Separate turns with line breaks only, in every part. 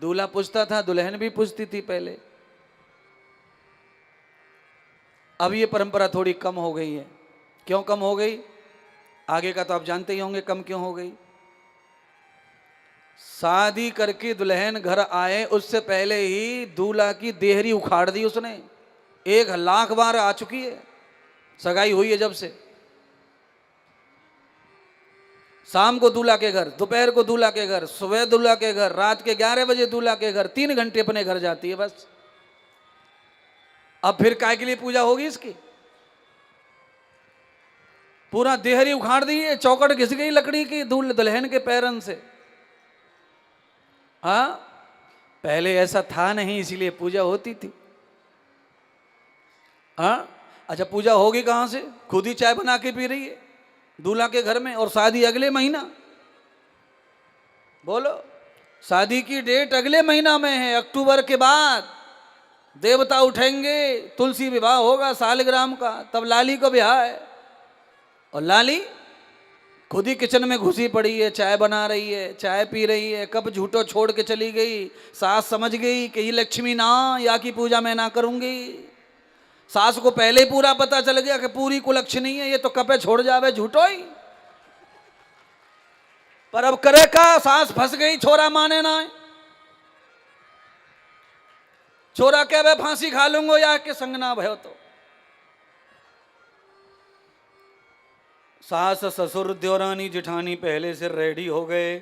दूल्हा पूछता था, दुल्हन भी पूछती थी पहले। अब ये परंपरा थोड़ी कम हो गई है। क्यों कम हो गई? आगे का तो आप जानते ही होंगे कम क्यों हो गई। शादी करके दुल्हन घर आए उससे पहले ही दूल्हा की देहरी उखाड़ दी उसने। 1,00,000 बार आ चुकी है, सगाई हुई है जब से। शाम को दूल्हा के घर, दोपहर को दूल्हा के घर, सुबह दूल्हा के घर, रात के 11 बजे दूल्हा के घर, 3 घंटे अपने घर जाती है बस। अब फिर काय के लिए पूजा होगी इसकी? पूरा देहरी उखाड़ दी है, चौकट घिस गई लकड़ी की दुल्हन के पैरन से। हाँ, पहले ऐसा था नहीं, इसीलिए पूजा होती थी। हाँ, अच्छा पूजा होगी कहां से? खुद ही चाय बना के पी रही है दूल्हा के घर में, और शादी अगले महीना। बोलो, शादी की डेट अगले महीना में है, अक्टूबर के बाद। देवता उठेंगे, तुलसी विवाह होगा सालग्राम का, तब लाली को ब्याह है। और लाली खुद ही किचन में घुसी पड़ी है, चाय बना रही है, चाय पी रही है। कब झूठो छोड़ के चली गई। सास समझ गई कि ये लक्ष्मी ना, या की पूजा मैं ना करूंगी। सास को पहले ही पूरा पता चल गया कि पूरी कुलक्षणी है, ये तो कपे छोड़ जावे झूठो ही। पर अब करे का, सास फंस गई, छोरा माने ना। छोरा क्या वे फांसी खा लूंगो या के संग ना भयो तो। सास ससुर देवरानी जिठानी पहले से रेडी हो गए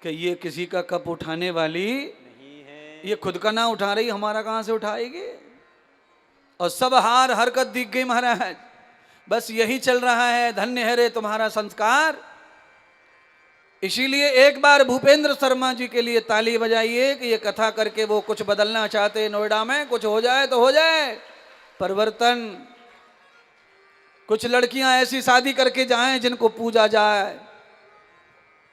कि ये किसी का कप उठाने वाली नहीं है। ये खुद का ना उठा रही, हमारा कहां से उठाएगी। और सब हार हरकत दिख गई महाराज। बस यही चल रहा है, धन्य है रे तुम्हारा संस्कार। इसीलिए एक बार भूपेंद्र शर्मा जी के लिए ताली बजाइए कि ये कथा करके वो कुछ बदलना चाहते नोएडा में। कुछ हो जाए तो हो जाए परिवर्तन। कुछ लड़कियां ऐसी शादी करके जाएं जिनको पूजा जाए,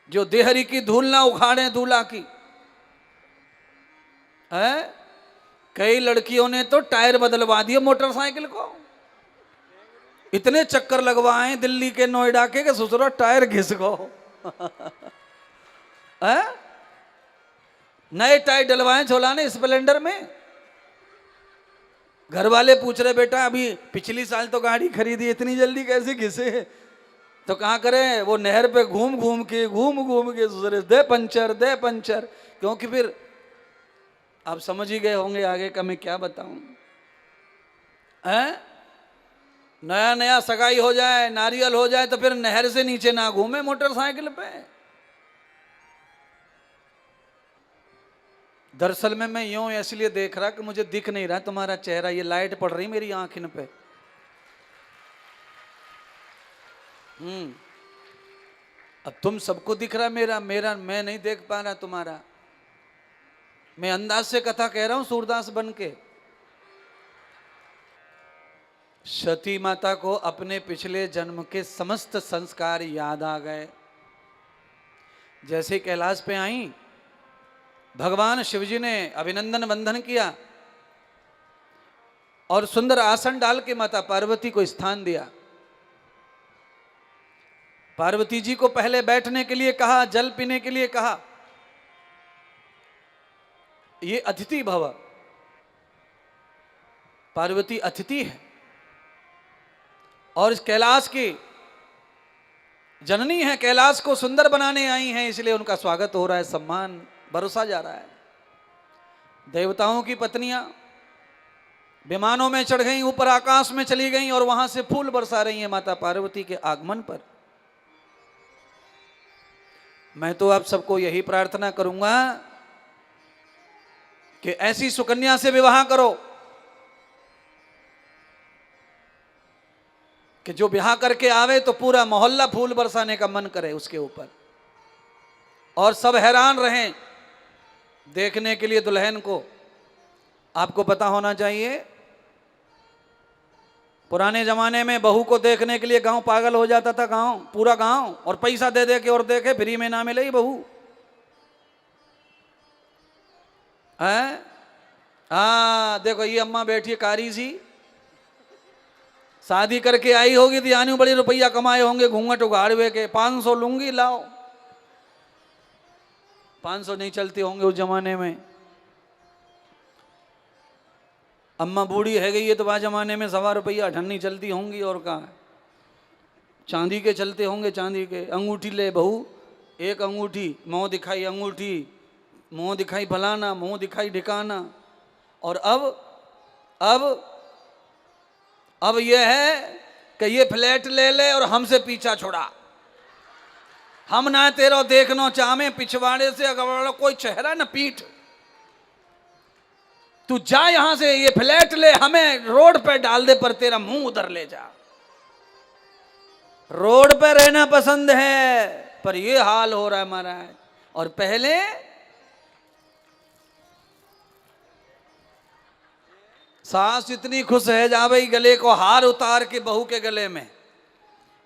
जो देहरी की धूल ना उखाड़े दूल्हा की। है, कई लड़कियों ने तो टायर बदलवा दिए मोटरसाइकिल को। इतने चक्कर लगवाए दिल्ली के नोएडा के ससुरा टायर घिस गो। नए टायर डलवाए झोलाने स्प्लेंडर में। घर वाले पूछ रहे, बेटा अभी पिछली साल तो गाड़ी खरीदी, इतनी जल्दी कैसे घिसे? तो कहाँ करे, वो नहर पे घूम घूम के ससुरे दे पंचर दे पंचर। क्योंकि फिर आप समझ ही गए होंगे आगे का मैं क्या बताऊं। नया नया सगाई हो जाए, नारियल हो जाए, तो फिर नहर से नीचे ना घूमे मोटरसाइकिल पे। दरअसल में मैं यूं इसलिए देख रहा कि मुझे दिख नहीं रहा तुम्हारा चेहरा, ये लाइट पड़ रही मेरी आंखिन पे। अब तुम सबको दिख रहा मेरा मेरा मैं नहीं देख पा रहा तुम्हारा। मैं अंदाज से कथा कह रहा हूं सूरदास बन के। सती माता को अपने पिछले जन्म के समस्त संस्कार याद आ गए। जैसे कैलाश पे आई, भगवान शिवजी ने अभिनंदन वंदन किया और सुंदर आसन डाल के माता पार्वती को स्थान दिया। पार्वती जी को पहले बैठने के लिए कहा, जल पीने के लिए कहा। ये अतिथि भव, पार्वती अतिथि है और इस कैलाश की जननी है। कैलाश को सुंदर बनाने आई हैं, इसलिए उनका स्वागत हो रहा है, सम्मान बरसा जा रहा है। देवताओं की पत्नियां विमानों में चढ़ गईं, ऊपर आकाश में चली गईं और वहां से फूल बरसा रही हैं माता पार्वती के आगमन पर। मैं तो आप सबको यही प्रार्थना करूंगा कि ऐसी सुकन्या से विवाह करो कि जो ब्याह करके आवे तो पूरा मोहल्ला फूल बरसाने का मन करे उसके ऊपर, और सब हैरान रहें देखने के लिए दुल्हन को। आपको पता होना चाहिए, पुराने जमाने में बहू को देखने के लिए गांव पागल हो जाता था, गांव पूरा गांव, और पैसा दे दे के और देखे, फ्री में ना मिले ही बहू। देखो ये अम्मा बैठी है कारी सी, शादी करके आई होगी तो यानी बड़ी रुपया कमाए होंगे, घूंघट उगाड़ हुए के 500 लूंगी, लाओ 500 नहीं चलते होंगे उस जमाने में। अम्मा बूढ़ी है गई है तो वह जमाने में 1.25 रुपया अठन्नी चलती होंगी, और कहाँ चांदी के चलते होंगे, चांदी के। अंगूठी ले बहू, एक अंगूठी, मुँह दिखाई अंगूठी, मुँह दिखाई फलाना, मुँह दिखाई ढिकाना। और अब यह है कि ये फ्लैट ले ले और हमसे पीछा छुड़ा, हम ना तेरो देखनो चाहे पिछवाड़े से अगवाड़ो कोई चेहरा न पीठ, तू जा यहां से, ये फ्लैट ले, हमें रोड पे डाल दे पर तेरा मुंह उधर ले जा। रोड पे रहना पसंद है पर ये हाल हो रहा है हमारा। और पहले सास इतनी खुश है, जा भाई गले को हार उतार के बहू के गले में,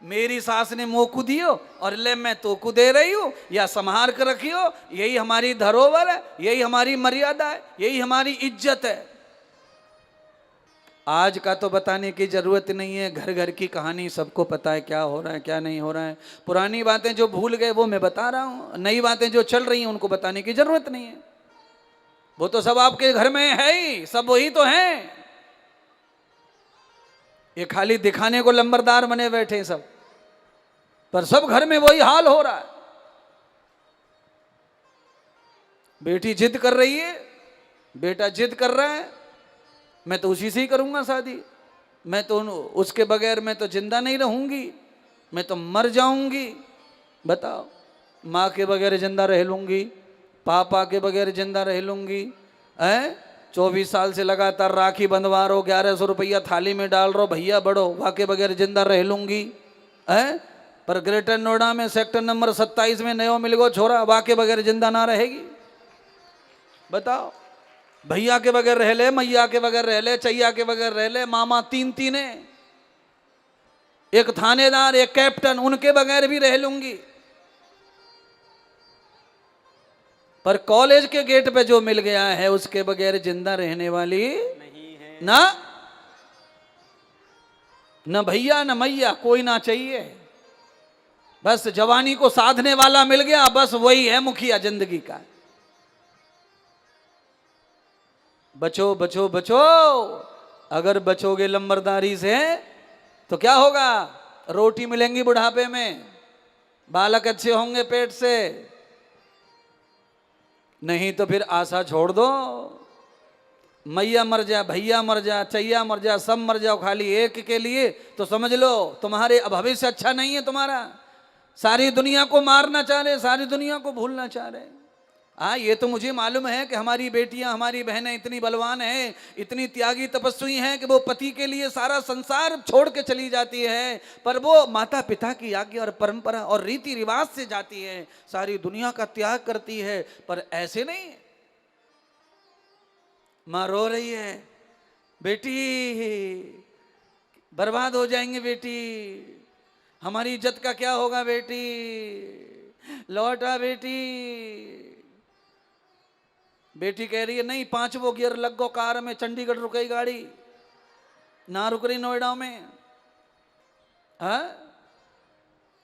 मेरी सास ने मोकू दियो और ले मैं तोकू दे रही हूं, या संभार कर रखियो, यही हमारी धरोहर है, यही हमारी मर्यादा है, यही हमारी इज्जत है। आज का तो बताने की जरूरत नहीं है, घर घर की कहानी सबको पता है, क्या हो रहा है क्या नहीं हो रहा है। पुरानी बातें जो भूल गए वो मैं बता रहा हूं, नई बातें जो चल रही हैं उनको बताने की जरूरत नहीं है। वो तो सब आपके घर में है ही, सब वही तो हैं। ये खाली दिखाने को लंबरदार बने बैठे सब, पर सब घर में वही हाल हो रहा है। बेटी जिद कर रही है, बेटा जिद कर रहा है, मैं तो उसी से ही करूंगा शादी, मैं तो उसके बगैर मैं तो जिंदा नहीं रहूंगी, मैं तो मर जाऊंगी। बताओ, माँ के बगैर जिंदा रह लूंगी, पापा के बगैर जिंदा रह लूंगी, 24 साल से लगातार राखी बंधवा रहो, 1100 रुपया थाली में डाल रहो, भैया बढ़ो, वहाँ के बगैर जिंदा रह लूंगी। पर ग्रेटर नोएडा में सेक्टर नंबर 27 में नयो मिल गो छोरा, वहाँ के बगैर जिंदा ना रहेगी। बताओ, भैया के बगैर रह ले, मैया के बगैर रह ले, चैया के बगैर रह ले, मामा तीन है, एक थानेदार, एक कैप्टन, उनके बगैर भी रह लूंगी। पर कॉलेज के गेट पे जो मिल गया है उसके बगैर जिंदा रहने वाली नहीं है। ना भैया ना मैया कोई ना चाहिए, बस जवानी को साधने वाला मिल गया, बस वही है मुखिया जिंदगी का। बचो बचो बचो, अगर बचोगे लंबरदारी से तो क्या होगा, रोटी मिलेंगी बुढ़ापे में, बालक अच्छे होंगे पेट से, नहीं तो फिर आशा छोड़ दो। मैया मर जा, भैया मर जा, चैया मर जा, सब मर जाओ खाली एक के लिए, तो समझ लो तुम्हारे भविष्य अच्छा नहीं है तुम्हारा। सारी दुनिया को मारना चाह रहे, सारी दुनिया को भूलना चाह रहे। हाँ, ये तो मुझे मालूम है कि हमारी बेटियां, हमारी बहनें इतनी बलवान हैं, इतनी त्यागी तपस्वी हैं कि वो पति के लिए सारा संसार छोड़ के चली जाती है, पर वो माता पिता की आज्ञा और परंपरा और रीति रिवाज से जाती है, सारी दुनिया का त्याग करती है। पर ऐसे नहीं, माँ रो रही है, बेटी बर्बाद हो जाएंगे, बेटी हमारी इज्जत का क्या होगा, बेटी लौटा बेटी। बेटी कह रही है नहीं, 5 गियर लग गो कार में, चंडीगढ़ रुक गई गाड़ी, ना रुक रही नोएडा में।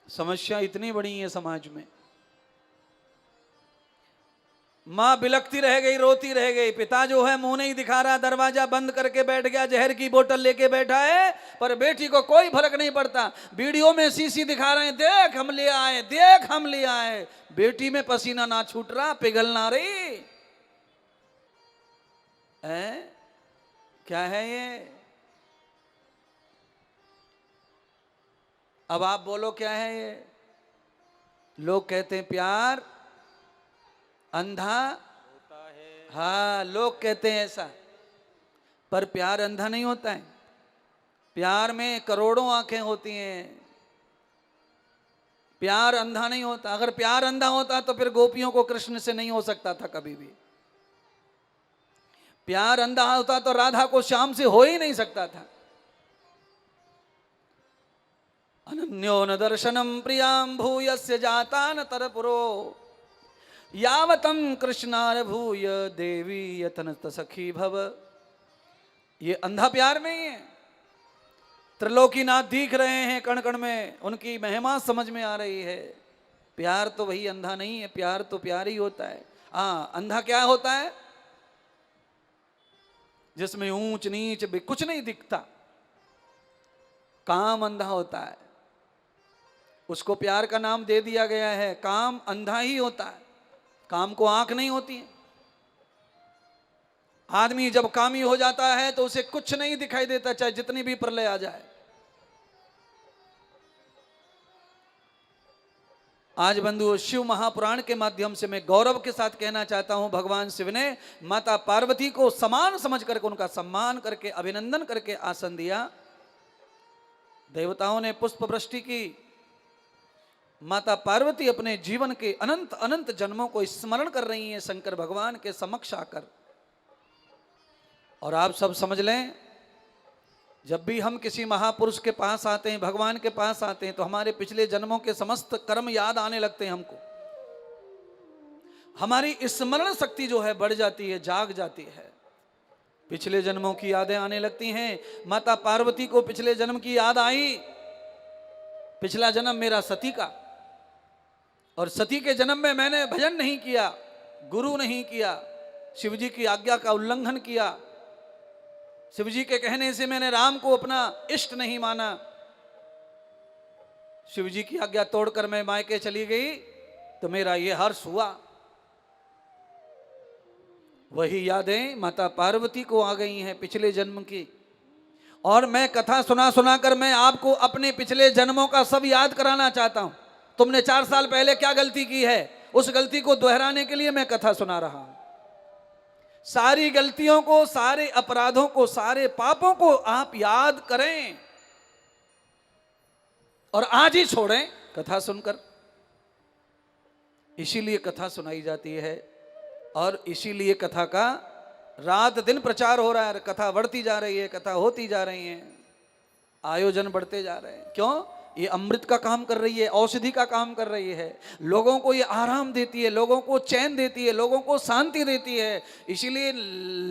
समस्या इतनी बड़ी है समाज में। माँ बिलखती रह गई, रोती रह गई, पिता जो है मुंह नहीं दिखा रहा, दरवाजा बंद करके बैठ गया, जहर की बोतल लेके बैठा है, पर बेटी को कोई फर्क नहीं पड़ता। वीडियो में सीसी दिखा रहे हैं, देख हम ले आए, देख हम ले आए। बेटी में पसीना ना छूट रहा, पिघल ना रही है। क्या है ये? अब आप बोलो क्या है ये? लोग कहते हैं प्यार अंधा होता है। हाँ, लोग कहते हैं ऐसा, पर प्यार अंधा नहीं होता है। प्यार में करोड़ों आंखें होती हैं, प्यार अंधा नहीं होता। अगर प्यार अंधा होता तो फिर गोपियों को कृष्ण से नहीं हो सकता था कभी भी। प्यार अंधा होता तो राधा को श्याम से हो ही नहीं सकता था। अनन्यो न दर्शनम प्रियाम भूयस्य जाता न तरपुरो यावतम कृष्णार भूय देवी यतनत सखी भव। ये अंधा प्यार नहीं है। त्रिलोकीनाथ दिख रहे हैं कण कण में, उनकी महिमा समझ में आ रही है, प्यार तो वही अंधा नहीं है, प्यार तो प्यार ही होता है। हाँ, अंधा क्या होता है? जिसमें ऊंच नीच भी कुछ नहीं दिखता, काम अंधा होता है। उसको प्यार का नाम दे दिया गया है, काम अंधा ही होता है। काम को आंख नहीं होती है। आदमी जब कामी हो जाता है तो उसे कुछ नहीं दिखाई देता, चाहे जितनी भी प्रलय आ जाए। आज बंधु, शिव महापुराण के माध्यम से मैं गौरव के साथ कहना चाहता हूं, भगवान शिव ने माता पार्वती को समान समझ करके, उनका सम्मान करके, अभिनंदन करके आसन दिया। देवताओं ने पुष्प वृष्टि की। माता पार्वती अपने जीवन के अनंत अनंत जन्मों को स्मरण कर रही हैं शंकर भगवान के समक्ष आकर। और आप सब समझ लें, जब भी हम किसी महापुरुष के पास आते हैं, भगवान के पास आते हैं, तो हमारे पिछले जन्मों के समस्त कर्म याद आने लगते हैं हमको। हमारी स्मरण शक्ति जो है बढ़ जाती है, जाग जाती है। पिछले जन्मों की यादें आने लगती हैं। माता पार्वती को पिछले जन्म की याद आई। पिछला जन्म मेरा सती का, और सती के जन्म में मैंने भजन नहीं किया, गुरु नहीं किया, शिवजी की आज्ञा का उल्लंघन किया, शिवजी के कहने से मैंने राम को अपना इष्ट नहीं माना, शिवजी की आज्ञा तोड़कर मैं मायके चली गई, तो मेरा ये हर्ष हुआ। वही यादें माता पार्वती को आ गई हैं पिछले जन्म की। और मैं कथा सुना सुना कर मैं आपको अपने पिछले जन्मों का सब याद कराना चाहता हूं। तुमने 4 साल पहले क्या गलती की है, उस गलती को दोहराने के लिए मैं कथा सुना रहा हूं। सारी गलतियों को, सारे अपराधों को, सारे पापों को आप याद करें और आज ही छोड़ें कथा सुनकर। इसीलिए कथा सुनाई जाती है और इसीलिए कथा का रात दिन प्रचार हो रहा है। कथा बढ़ती जा रही है, कथा होती जा रही है, आयोजन बढ़ते जा रहे हैं। क्यों? ये अमृत का काम कर रही है, औषधि का काम कर रही है। लोगों को ये आराम देती है, लोगों को चैन देती है, लोगों को शांति देती है। इसीलिए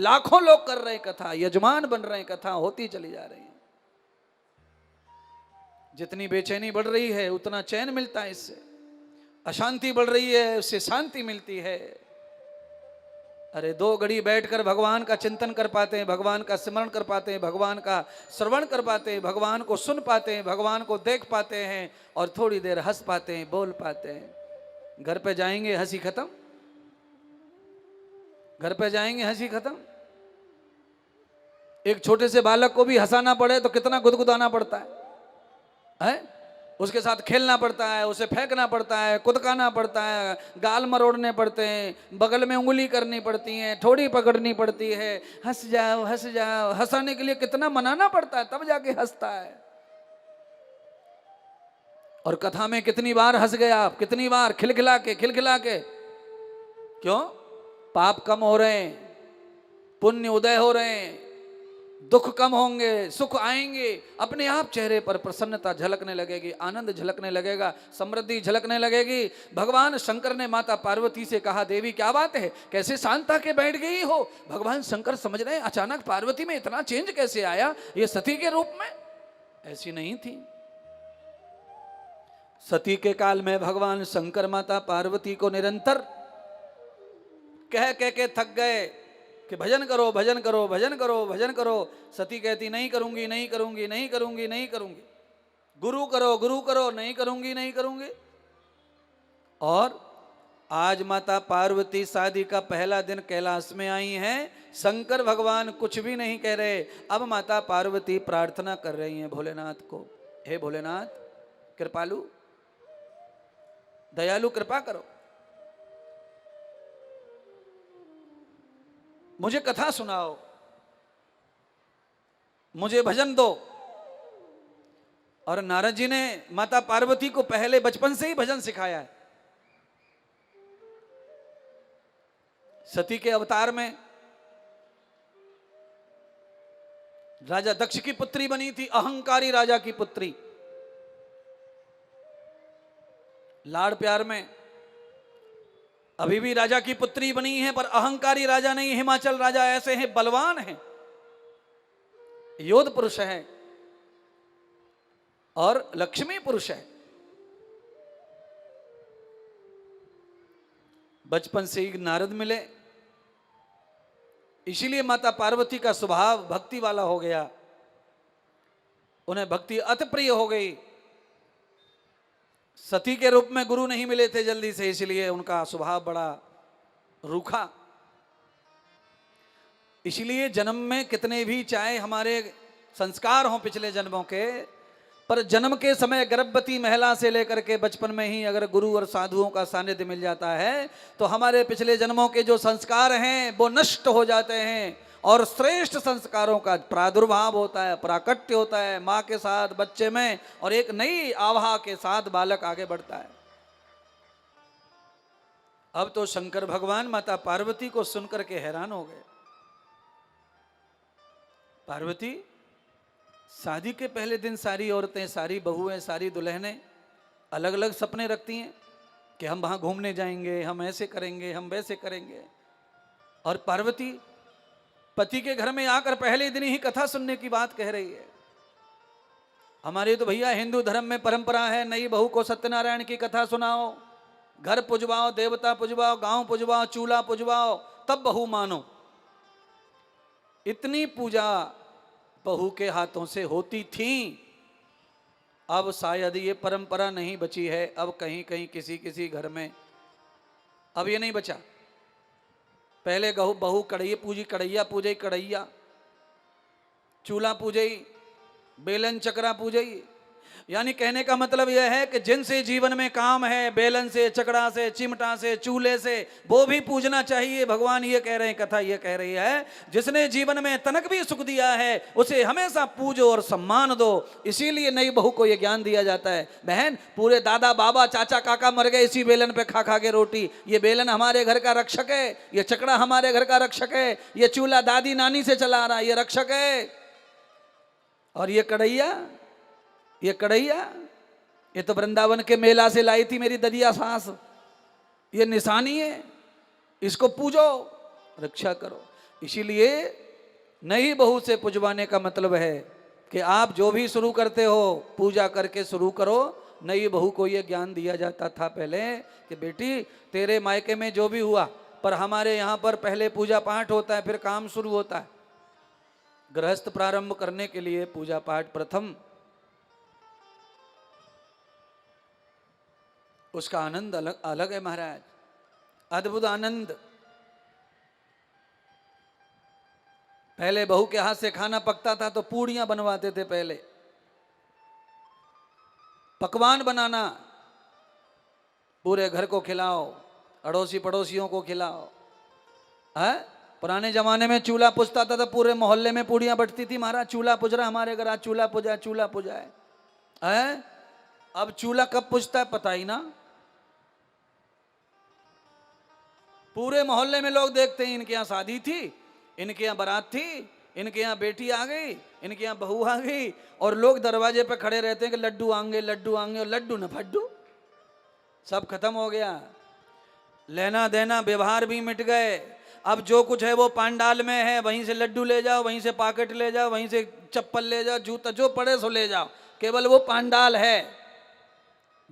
लाखों लोग कर रहे हैं कथा, यजमान बन रहे हैं, कथा होती चली जा रही है। जितनी बेचैनी बढ़ रही है उतना चैन मिलता है इससे, अशांति बढ़ रही है उससे शांति मिलती है। अरे 2 घड़ी बैठकर भगवान का चिंतन कर पाते हैं, भगवान का स्मरण कर पाते हैं, भगवान का श्रवण कर पाते हैं, भगवान को सुन पाते हैं, भगवान को देख पाते हैं और थोड़ी देर हंस पाते हैं, बोल पाते हैं। घर पे जाएंगे हंसी खत्म, घर पे जाएंगे हंसी खत्म। एक छोटे से बालक को भी हंसाना पड़े तो कितना गुदगुदाना पड़ता है? उसके साथ खेलना पड़ता है, उसे फेंकना पड़ता है, कुदकाना पड़ता है, गाल मरोड़ने पड़ते हैं, बगल में उंगली करनी पड़ती है, ठोड़ी पकड़नी पड़ती है, हंस जाओ हंस जाओ। हंसाने के लिए कितना मनाना पड़ता है, तब जाके हंसता है। और कथा में कितनी बार हंस गए आप, कितनी बार खिलखिला के क्यों? पाप कम हो रहे हैं, पुण्य उदय हो रहे हैं, दुख कम होंगे, सुख आएंगे, अपने आप चेहरे पर प्रसन्नता झलकने लगेगी, आनंद झलकने लगेगा, समृद्धि झलकने लगेगी। भगवान शंकर ने माता पार्वती से कहा, देवी क्या बात है, कैसे शांता के बैठ गई हो? भगवान शंकर समझ रहे हैं अचानक पार्वती में इतना चेंज कैसे आया, ये सती के रूप में ऐसी नहीं थी। सती के काल में भगवान शंकर माता पार्वती को निरंतर कह के थक गए कि भजन करो भजन करो भजन करो भजन करो। सती कहती नहीं करूंगी नहीं करूंगी नहीं करूंगी नहीं करूंगी। गुरु करो नहीं करूंगी नहीं करूंगी। और आज माता पार्वती शादी का पहला दिन कैलाश में आई हैं। शंकर भगवान कुछ भी नहीं कह रहे। अब माता पार्वती प्रार्थना कर रही हैं भोलेनाथ को, हे भोलेनाथ कृपालु दयालु कृपा करो, मुझे कथा सुनाओ, मुझे भजन दो। और नारद जी ने माता पार्वती को पहले बचपन से ही भजन सिखाया है। सती के अवतार में राजा दक्ष की पुत्री बनी थी, अहंकारी राजा की पुत्री। लाड़ प्यार में अभी भी राजा की पुत्री बनी है, पर अहंकारी राजा नहीं। हिमाचल राजा ऐसे हैं, बलवान हैं, योद्ध पुरुष हैं और लक्ष्मी पुरुष है। बचपन से ही नारद मिले, इसीलिए माता पार्वती का स्वभाव भक्ति वाला हो गया, उन्हें भक्ति अति प्रिय हो गई। सती के रूप में गुरु नहीं मिले थे जल्दी से, इसलिए उनका स्वभाव बड़ा रूखा। इसलिए जन्म में कितने भी चाहे हमारे संस्कार हों पिछले जन्मों के, पर जन्म के समय गर्भवती महिला से लेकर के बचपन में ही अगर गुरु और साधुओं का सानिध्य मिल जाता है तो हमारे पिछले जन्मों के जो संस्कार हैं वो नष्ट हो जाते हैं और श्रेष्ठ संस्कारों का प्रादुर्भाव होता है, प्राकट्य होता है माँ के साथ बच्चे में, और एक नई आभा के साथ बालक आगे बढ़ता है। अब तो शंकर भगवान माता पार्वती को सुनकर के हैरान हो गए। पार्वती, शादी के पहले दिन सारी औरतें, सारी बहुएं, सारी दुल्हनें अलग अलग सपने रखती हैं कि हम वहां घूमने जाएंगे, हम ऐसे करेंगे, हम वैसे करेंगे। और पार्वती पति के घर में आकर पहले दिन ही कथा सुनने की बात कह रही है। हमारे तो भैया हिंदू धर्म में परंपरा है, नई बहू को सत्यनारायण की कथा सुनाओ, घर पुजवाओ, देवता पुजवाओ, गांव पुजवाओ, चूल्हा पुजवाओ, तब बहू मानो। इतनी पूजा बहू के हाथों से होती थी। अब शायद ये परंपरा नहीं बची है, अब कहीं कहीं किसी किसी घर में अब ये नहीं बचा। पहले बहू कढ़ैया पूजी, कढ़ैया पूजे, कढ़ैया, चूल्हा पूजे, बेलन चक्रा पूजे। यानी कहने का मतलब यह है कि जिनसे जीवन में काम है, बेलन से, चकड़ा से, चिमटा से, चूल्हे से, वो भी पूजना चाहिए। भगवान ये कह रहे हैं, कथा ये कह रही है, जिसने जीवन में तनक भी सुख दिया है उसे हमेशा पूजो और सम्मान दो। इसीलिए नई बहू को ये ज्ञान दिया जाता है, बहन पूरे दादा बाबा चाचा काका मर गए इसी बेलन पे खा खा के रोटी। ये बेलन हमारे घर का रक्षक है, ये चकड़ा हमारे घर का रक्षक है, ये चूल्हा दादी नानी से चला रहा, ये रक्षक है। और ये कढ़ैया, ये कढ़ैया, ये तो वृंदावन के मेला से लाई थी मेरी ददिया सास, ये निशानी है, इसको पूजो, रक्षा करो। इसीलिए नई बहू से पुजवाने का मतलब है कि आप जो भी शुरू करते हो पूजा करके शुरू करो। नई बहू को ये ज्ञान दिया जाता था पहले कि बेटी तेरे मायके में जो भी हुआ, पर हमारे यहाँ पर पहले पूजा पाठ होता है, फिर काम शुरू होता है। गृहस्थ प्रारंभ करने के लिए पूजा पाठ प्रथम, उसका आनंद अलग अलग है महाराज, अद्भुत आनंद। पहले बहू के हाथ से खाना पकता था तो पूड़ियां बनवाते थे, पहले पकवान बनाना, पूरे घर को खिलाओ, अड़ोसी पड़ोसियों को खिलाओ। है पुराने जमाने में चूल्हा पुजता था तो पूरे मोहल्ले में पूड़ियां बटती थी, महाराज चूल्हा पुज रहा हमारे घर, आज चूल्हा पुजा, चूल्हा पुजा है। अब चूल्हा कब पुजता है पता ही ना। पूरे मोहल्ले में लोग देखते हैं, इनके यहाँ शादी थी, इनके यहाँ बारात थी, इनके यहाँ बेटी आ गई, इनके यहाँ बहू आ गई, और लोग दरवाजे पे खड़े रहते हैं कि लड्डू आएंगे, लड्डू आएंगे, और लड्डू न फड्डू, सब खत्म हो गया। लेना देना व्यवहार भी मिट गए। अब जो कुछ है वो पांडाल में है, वहीं से लड्डू ले जाओ, वहीं से पॉकेट ले जाओ, वहीं से चप्पल ले जाओ, जूता जो पड़े सो ले जाओ, केवल वो पांडाल है,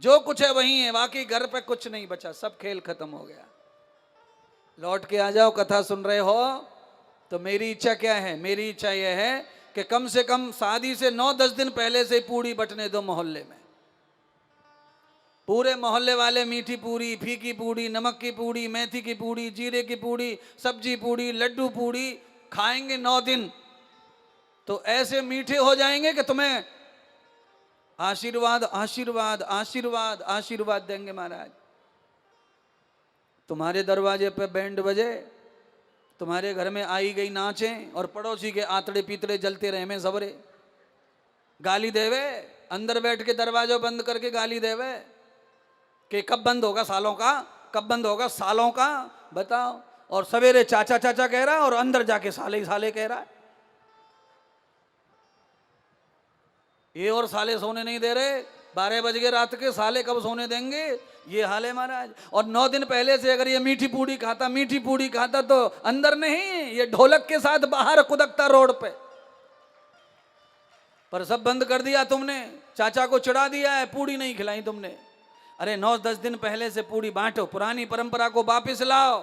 जो कुछ है वहीं है, बाकी घर पे कुछ नहीं बचा, सब खेल खत्म हो गया। लौट के आ जाओ, कथा सुन रहे हो तो मेरी इच्छा क्या है, मेरी इच्छा यह है कि कम से कम शादी से 9-10 दिन पहले से पूड़ी बटने दो मोहल्ले में। पूरे मोहल्ले वाले मीठी पूड़ी, फीकी पूड़ी, नमक की पूड़ी, मेथी की पूड़ी, जीरे की पूड़ी, सब्जी पूड़ी, लड्डू पूड़ी खाएंगे 9 दिन, तो ऐसे मीठे हो जाएंगे कि तुम्हें आशीर्वाद आशीर्वाद आशीर्वाद आशीर्वाद देंगे महाराज। तुम्हारे दरवाजे पे बैंड बजे, तुम्हारे घर में आई गई नाचे, और पड़ोसी के आतड़े पीतड़े जलते रहे में सबरे, गाली देवे, अंदर बैठ के दरवाजा बंद करके गाली देवे कि कब बंद होगा सालों का, कब बंद होगा सालों का, बताओ। और सवेरे चाचा चाचा कह रहा है और अंदर जाके साले ही साले कह रहा है। ये और साले सोने नहीं दे रहे, 12 बज गए रात के, साले कब सोने देंगे, ये हाल है महाराज। और 9 दिन पहले से अगर ये मीठी पूड़ी खाता तो अंदर नहीं, ये ढोलक के साथ बाहर कुदकता रोड पे। पर सब बंद कर दिया तुमने, चाचा को चिढ़ा दिया है, पूड़ी नहीं खिलाई तुमने। अरे 9-10 दिन पहले से पूड़ी बांटो, पुरानी परंपरा को वापस लाओ।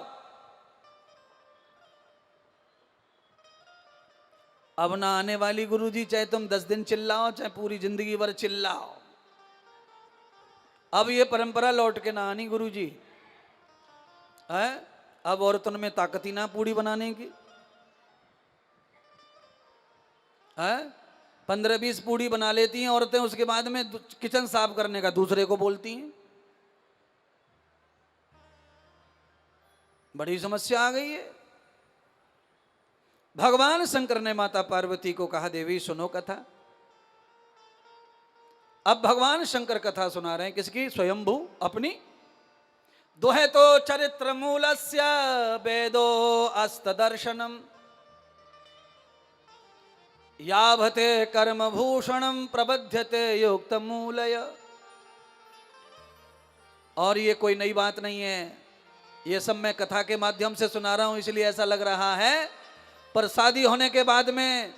अब ना आने वाली गुरुजी, चाहे तुम 10 दिन चिल्लाओ चाहे पूरी जिंदगी भर चिल्लाओ, अब ये परंपरा लौट के ना आनी गुरुजी है। अब औरतों में ताकत ही ना पूड़ी बनाने की है। 15-20 पूड़ी बना लेती हैं औरतें, उसके बाद में किचन साफ करने का दूसरे को बोलती हैं। बड़ी समस्या आ गई है। भगवान शंकर ने माता पार्वती को कहा, देवी सुनो कथा। अब भगवान शंकर कथा सुना रहे हैं, किसकी? स्वयंभू अपनी। दोहे तो चरित्र मूलस्य वेदो अस्तदर्शनम, याभते कर्म भूषणम प्रबध्यते युक्त मूलय। और ये कोई नई बात नहीं है, ये सब मैं कथा के माध्यम से सुना रहा हूं, इसलिए ऐसा लग रहा है। पर शादी होने के बाद में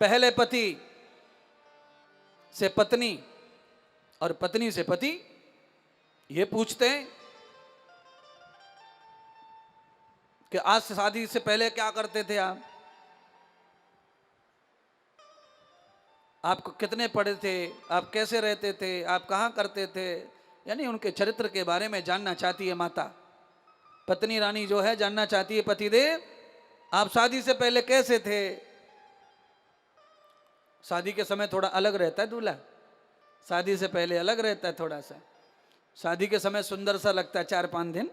पहले पति से पत्नी और पत्नी से पति ये पूछते हैं कि आज शादी से पहले क्या करते थे आप कितने पढ़े थे, आप कैसे रहते थे, आप कहाँ करते थे, यानी उनके चरित्र के बारे में जानना चाहती है माता। पत्नी रानी जो है जानना चाहती है, पतिदेव आप शादी से पहले कैसे थे। शादी के समय थोड़ा अलग रहता है दूल्हा, शादी से पहले अलग रहता है थोड़ा सा। शादी के समय सुंदर सा लगता है 4-5 दिन,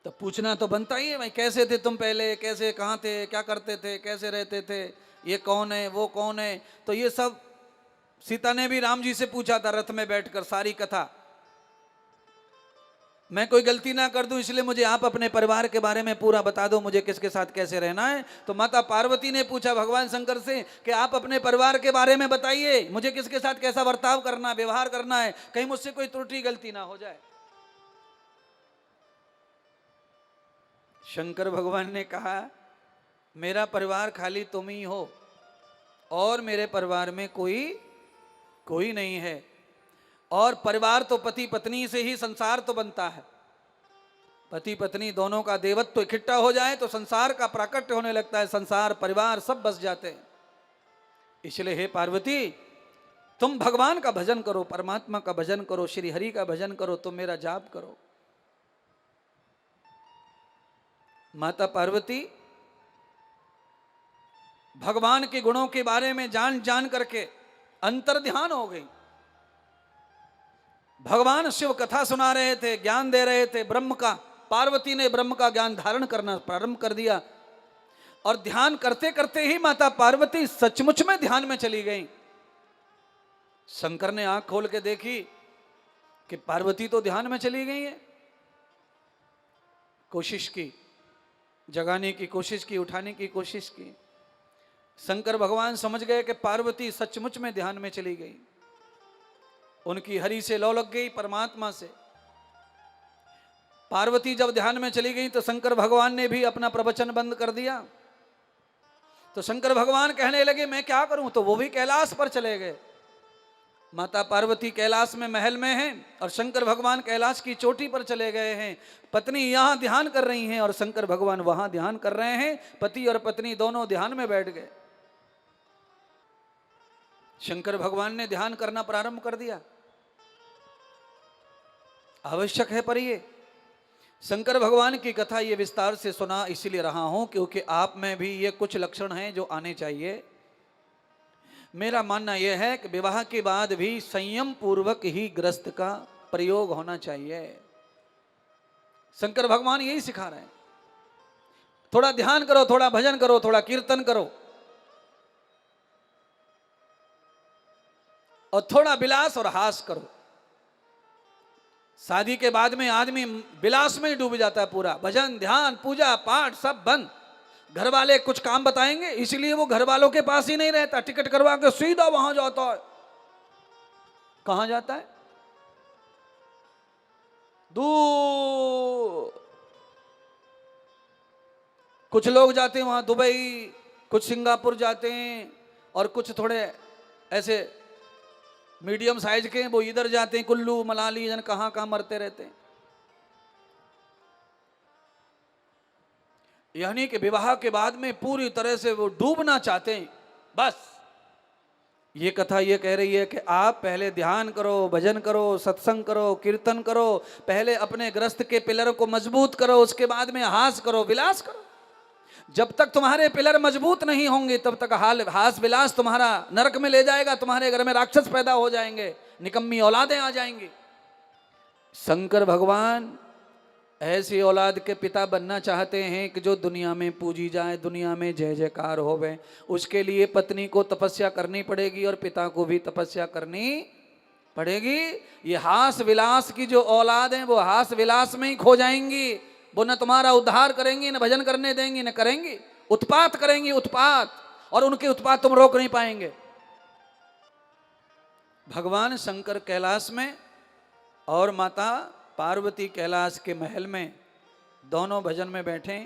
तो पूछना तो बनता ही है भाई, कैसे थे तुम पहले, कैसे कहाँ थे, क्या करते थे, कैसे रहते थे, ये कौन है, वो कौन है। तो ये सब सीता ने भी राम जी से पूछा था रथ में बैठकर, सारी कथा। मैं कोई गलती ना कर दूं इसलिए मुझे आप अपने परिवार के बारे में पूरा बता दो, मुझे किसके साथ कैसे रहना है। तो माता पार्वती ने पूछा भगवान शंकर से कि आप अपने परिवार के बारे में बताइए, मुझे किसके साथ कैसा बर्ताव करना, व्यवहार करना है, कहीं मुझसे कोई त्रुटि गलती ना हो जाए। शंकर भगवान ने कहा, मेरा परिवार खाली तुम ही हो और मेरे परिवार में कोई नहीं है। और परिवार तो पति पत्नी से ही संसार तो बनता है। पति पत्नी दोनों का देवत्व इकट्ठा हो जाए तो संसार का प्राकट्य होने लगता है, संसार परिवार सब बस जाते हैं। इसलिए हे पार्वती, तुम भगवान का भजन करो, परमात्मा का भजन करो, श्री हरि का भजन करो, तुम मेरा जाप करो। माता पार्वती भगवान के गुणों के बारे में जान करके अंतर ध्यान हो गई। भगवान शिव कथा सुना रहे थे, ज्ञान दे रहे थे ब्रह्म का। पार्वती ने ब्रह्म का ज्ञान धारण करना प्रारंभ कर दिया और ध्यान करते करते ही माता पार्वती सचमुच में ध्यान में चली गई। शंकर ने आंख खोल के देखी कि पार्वती तो ध्यान में चली गई है। कोशिश की, जगाने की कोशिश की, उठाने की कोशिश की। शंकर भगवान समझ गए कि पार्वती सचमुच में ध्यान में चली गई। उनकी हरि से लौ लग गई, परमात्मा से। पार्वती जब ध्यान में चली गई तो शंकर भगवान ने भी अपना प्रवचन बंद कर दिया। तो शंकर भगवान कहने लगे मैं क्या करूं, तो वो भी कैलाश पर चले गए। माता पार्वती कैलाश में महल में हैं और शंकर भगवान कैलाश की चोटी पर चले गए हैं। पत्नी यहां ध्यान कर रही हैं और शंकर भगवान वहां ध्यान कर रहे हैं। पति और पत्नी दोनों ध्यान में बैठ गए। शंकर भगवान ने ध्यान करना प्रारंभ कर दिया। आवश्यक है पर ये शंकर भगवान की कथा ये विस्तार से सुना इसलिए रहा हूं क्योंकि आप में भी ये कुछ लक्षण हैं जो आने चाहिए। मेरा मानना यह है कि विवाह के बाद भी संयम पूर्वक ही ग्रस्त का प्रयोग होना चाहिए। शंकर भगवान यही सिखा रहे हैं। थोड़ा ध्यान करो, थोड़ा भजन करो, थोड़ा कीर्तन करो और थोड़ा विलास और हास करो। शादी के बाद में आदमी विलास में ही डूब जाता है पूरा। भजन ध्यान पूजा पाठ सब बंद। घर वाले कुछ काम बताएंगे इसलिए वो घर वालों के पास ही नहीं रहता, टिकट करवा के सीधा वहां जाता है। कहां जाता है? दूर। कुछ लोग जाते हैं वहां दुबई, कुछ सिंगापुर जाते हैं और कुछ थोड़े ऐसे मीडियम साइज के, वो इधर जाते हैं कुल्लू मनाली, जन कहाँ कहाँ मरते रहते हैं। यानी कि विवाह के बाद में पूरी तरह से वो डूबना चाहते हैं। बस ये कथा ये कह रही है कि आप पहले ध्यान करो, भजन करो, सत्संग करो, कीर्तन करो, पहले अपने ग्रस्त के पिलर को मजबूत करो, उसके बाद में हास करो, विलास करो। जब तक तुम्हारे पिलर मजबूत नहीं होंगे तब तक हास विलास तुम्हारा नरक में ले जाएगा, तुम्हारे घर में राक्षस पैदा हो जाएंगे, निकम्मी औलादें आ जाएंगी। शंकर भगवान ऐसी औलाद के पिता बनना चाहते हैं कि जो दुनिया में पूजी जाए, दुनिया में जय जयकार होवे। उसके लिए पत्नी को तपस्या करनी पड़ेगी और पिता को भी तपस्या करनी पड़ेगी। ये हास विलास की जो औलाद है वो हास विलास में ही खो जाएंगी। वो न तुम्हारा उद्धार करेंगी, न भजन करने देंगी, न करेंगी, उत्पात करेंगी, उत्पात। और उनके उत्पात तुम रोक नहीं पाएंगे। भगवान शंकर कैलाश में और माता पार्वती कैलाश के महल में दोनों भजन में बैठे।